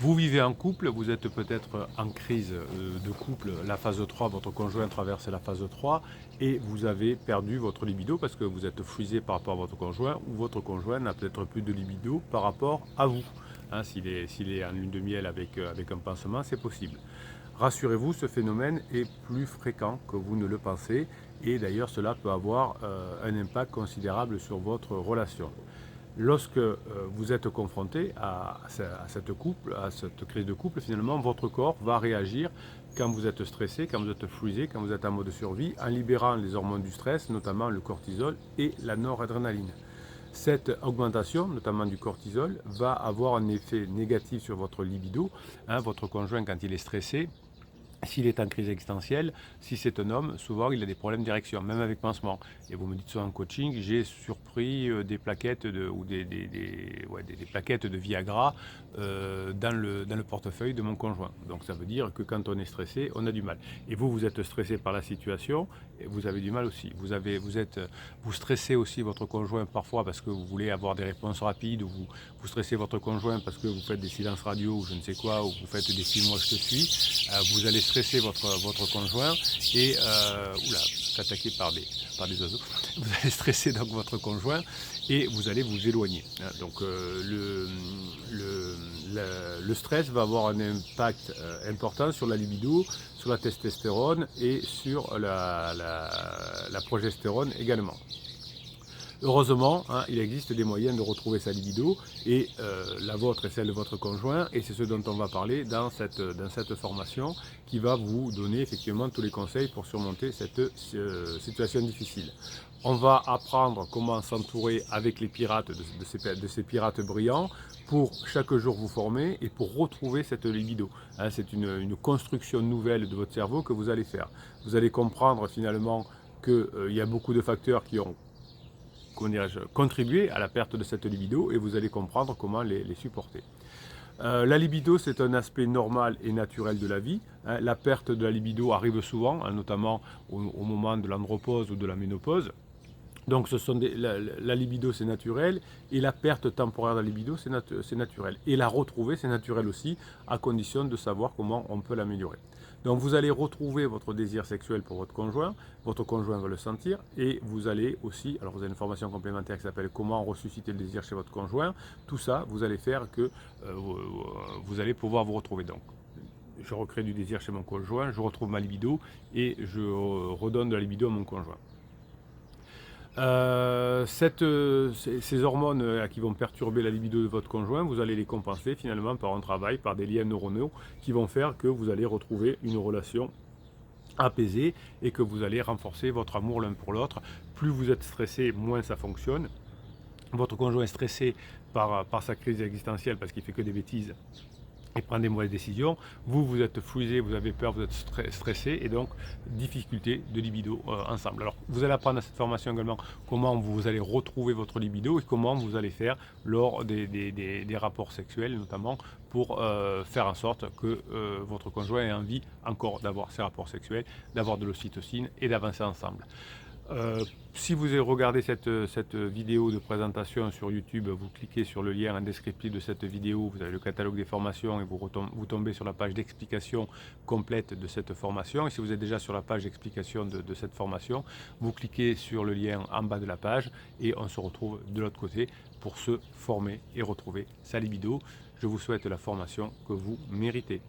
Vous vivez en couple, vous êtes peut-être en crise de couple, la phase 3, votre conjoint traverse la phase 3 et vous avez perdu votre libido parce que vous êtes frisé par rapport à votre conjoint ou votre conjoint n'a peut-être plus de libido par rapport à vous. Hein, s'il est en lune de miel avec un pansement, c'est possible. Rassurez-vous, ce phénomène est plus fréquent que vous ne le pensez et d'ailleurs cela peut avoir un impact considérable sur votre relation. Lorsque vous êtes confronté à cette crise de couple, finalement, votre corps va réagir quand vous êtes stressé, quand vous êtes frisé, quand vous êtes en mode survie, en libérant les hormones du stress, notamment le cortisol et la noradrénaline. Cette augmentation, notamment du cortisol, va avoir un effet négatif sur votre libido. Hein, votre conjoint, quand il est stressé, s'il est en crise existentielle, si c'est un homme, souvent il a des problèmes d'érection, même avec pansement. Et vous me dites souvent en coaching, j'ai surpris des plaquettes ou des plaquettes de Viagra dans le portefeuille de mon conjoint. Donc ça veut dire que quand on est stressé, on a du mal. Et vous, vous êtes stressé par la situation, et vous avez du mal aussi. Vous stressez aussi votre conjoint parfois parce que vous voulez avoir des réponses rapides, ou vous stressez votre conjoint parce que vous faites des silences radio ou je ne sais quoi, ou vous faites des films moi je te suis. Vous allez stresser votre conjoint et oula, attaqué par des oiseaux. Vous allez stresser donc votre conjoint et vous allez vous éloigner. Donc le stress va avoir un impact important sur la libido, sur la testostérone et sur la progestérone également. Heureusement, hein, il existe des moyens de retrouver sa libido et la vôtre et celle de votre conjoint, et c'est ce dont on va parler dans cette formation qui va vous donner effectivement tous les conseils pour surmonter cette situation difficile. On va apprendre comment s'entourer avec les pirates de ces pirates brillants pour chaque jour vous former et pour retrouver cette libido. Hein, c'est une construction nouvelle de votre cerveau que vous allez faire. Vous allez comprendre finalement qu'il y a beaucoup de facteurs qui ont contribuer à la perte de cette libido et vous allez comprendre comment les supporter. La libido, c'est un aspect normal et naturel de la vie. Hein. La perte de la libido arrive souvent, hein, notamment au moment de l'andropause ou de la ménopause. Donc la libido c'est naturel et la perte temporaire de la libido c'est naturel. Et la retrouver c'est naturel aussi à condition de savoir comment on peut l'améliorer. Donc vous allez retrouver votre désir sexuel pour votre conjoint va le sentir et vous allez aussi, alors vous avez une formation complémentaire qui s'appelle comment ressusciter le désir chez votre conjoint, tout ça vous allez faire que vous allez pouvoir vous retrouver. Donc je recrée du désir chez mon conjoint, je retrouve ma libido et je redonne de la libido à mon conjoint. Ces hormones qui vont perturber la libido de votre conjoint, vous allez les compenser finalement par un travail, par des liens neuronaux qui vont faire que vous allez retrouver une relation apaisée et que vous allez renforcer votre amour l'un pour l'autre. Plus vous êtes stressé, moins ça fonctionne. Votre conjoint est stressé par sa crise existentielle parce qu'il fait que des bêtises et prendre des mauvaises décisions. Vous êtes frisé, vous avez peur, vous êtes stressé et donc difficulté de libido ensemble. Alors vous allez apprendre à cette formation également comment vous allez retrouver votre libido et comment vous allez faire lors des rapports sexuels notamment pour faire en sorte que votre conjoint ait envie encore d'avoir ces rapports sexuels, d'avoir de l'ocytocine et d'avancer ensemble. Si vous regardez cette vidéo de présentation sur YouTube, vous cliquez sur le lien en descriptif de cette vidéo, vous avez le catalogue des formations et vous tombez sur la page d'explication complète de cette formation. Et si vous êtes déjà sur la page d'explication de cette formation, vous cliquez sur le lien en bas de la page et on se retrouve de l'autre côté pour se former et retrouver sa libido. Je vous souhaite la formation que vous méritez.